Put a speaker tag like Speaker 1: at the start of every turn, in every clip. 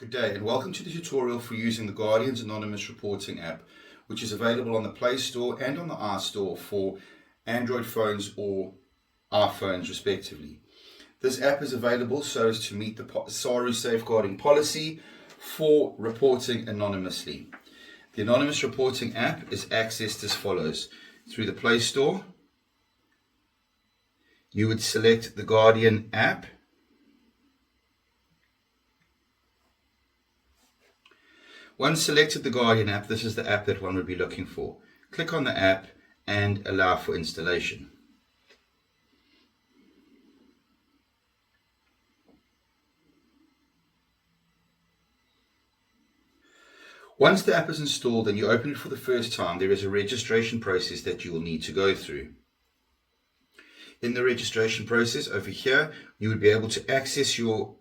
Speaker 1: Good day and welcome to the tutorial for using the Guardian's Anonymous Reporting app, which is available on the Play Store and on the iStore for Android phones or iPhones respectively. This app is available so as to meet the SARU safeguarding policy for reporting anonymously. The Anonymous Reporting app is accessed as follows. Through the Play Store, you would select the Guardian app. Once selected the Guardian app, this is the app that one would be looking for. Click on the app and allow for installation. Once the app is installed and you open it for the first time, there is a registration process that you will need to go through. In the registration process over here, you would be able to access your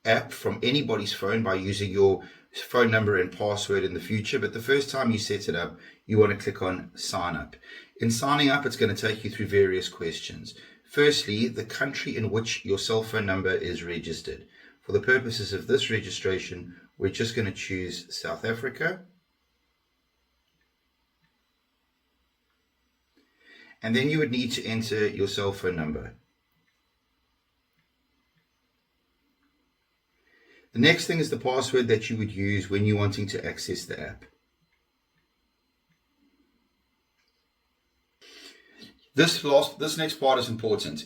Speaker 1: app from anybody's phone by using your phone number and password in the future, but the first time you set it up, you want to click on sign up. In signing up, it's going to take you through various questions. Firstly, the country in which your cell phone number is registered. For the purposes of this registration, we're just going to choose South Africa. And then you would need to enter your cell phone number. The next thing is the password that you would use when you're wanting to access the app. This next part is important.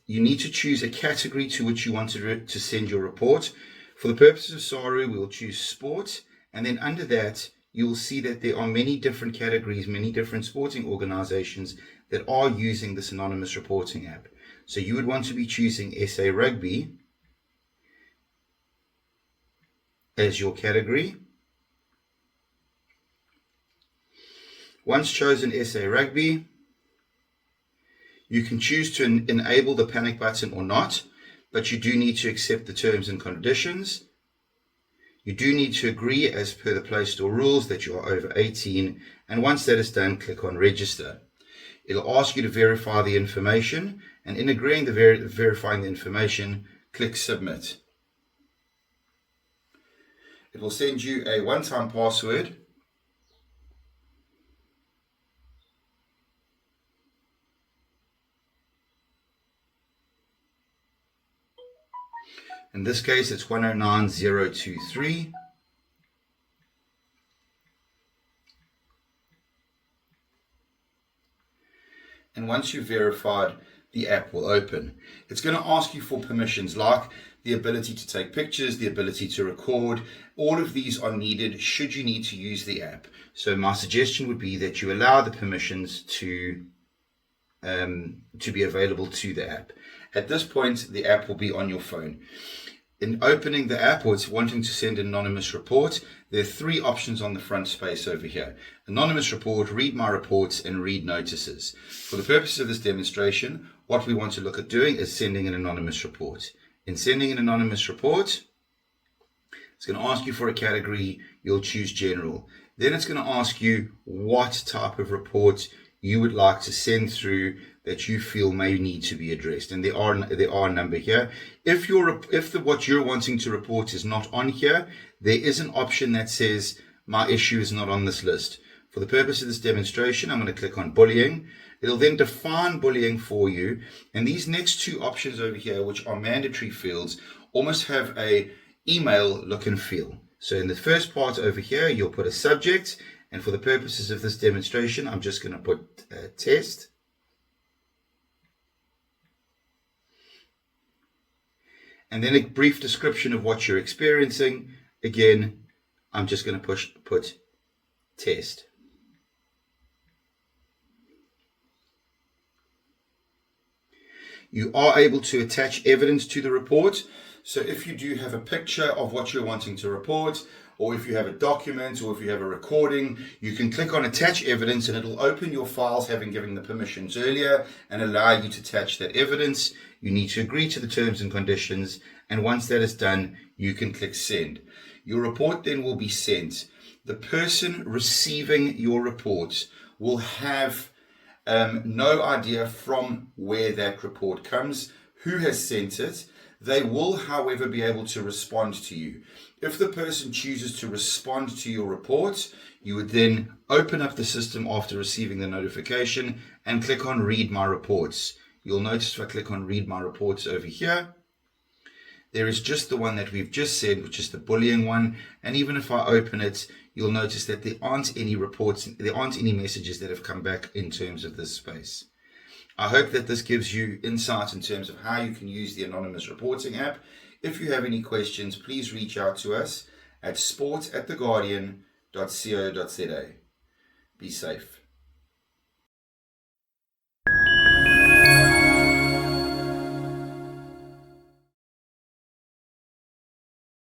Speaker 1: You need to choose a category to which you want to send your report. For the purposes of SARU, we will choose sport, and then under that, you will see that there are many different categories, many different sporting organizations that are using this anonymous reporting app. So you would want to be choosing SA Rugby as your category. Once chosen SA Rugby, you can choose to enable the panic button or not, but you do need to accept the terms and conditions. You do need to agree as per the Play Store rules that you are over 18, and once that is done, click on register. It'll ask you to verify the information, and in agreeing to verifying the information, click submit. It will send you a one-time password. In this case, it's 109023. And once you've verified, the app will open. It's going to ask you for permissions like the ability to take pictures, the ability to record. All of these are needed should you need to use the app. So my suggestion would be that you allow the permissions to be available to the app. At this point, the app will be on your phone. In opening the app, or it's wanting to send an anonymous report, there are three options on the front space over here. Anonymous report, read my reports, and read notices. For the purpose of this demonstration, what we want to look at doing is sending an anonymous report. In sending an anonymous report, it's going to ask you for a category. You'll choose general. Then it's going to ask you what type of report you would like to send through that you feel may need to be addressed, and there are a number here. If what you're wanting to report is not on here, there is an option that says my issue is not on this list. For the purpose of this demonstration, I'm going to click on bullying. It'll then define bullying for you, and these next two options over here, which are mandatory fields, almost have a email look and feel. So in the first part over here, you'll put a subject, and for the purposes of this demonstration, I'm just going to put test. And then a brief description of what you're experiencing. Again, I'm just going to put test. You are able to attach evidence to the report. So if you do have a picture of what you're wanting to report, or if you have a document, or if you have a recording, you can click on attach evidence and it'll open your files having given the permissions earlier and allow you to attach that evidence. You need to agree to the terms and conditions, and once that is done, you can click send. Your report then will be sent. The person receiving your report will have no idea from where that report comes, who has sent it. They will, however, be able to respond to you. If the person chooses to respond to your report, you would then open up the system after receiving the notification and click on Read My Reports. You'll notice if I click on Read My Reports over here, there is just the one that we've just said, which is the bullying one. And even if I open it, you'll notice that there aren't any reports, there aren't any messages that have come back in terms of this space. I hope that this gives you insight in terms of how you can use the anonymous reporting app. If you have any questions, please reach out to us at sport@theguardian.co.za. Be safe.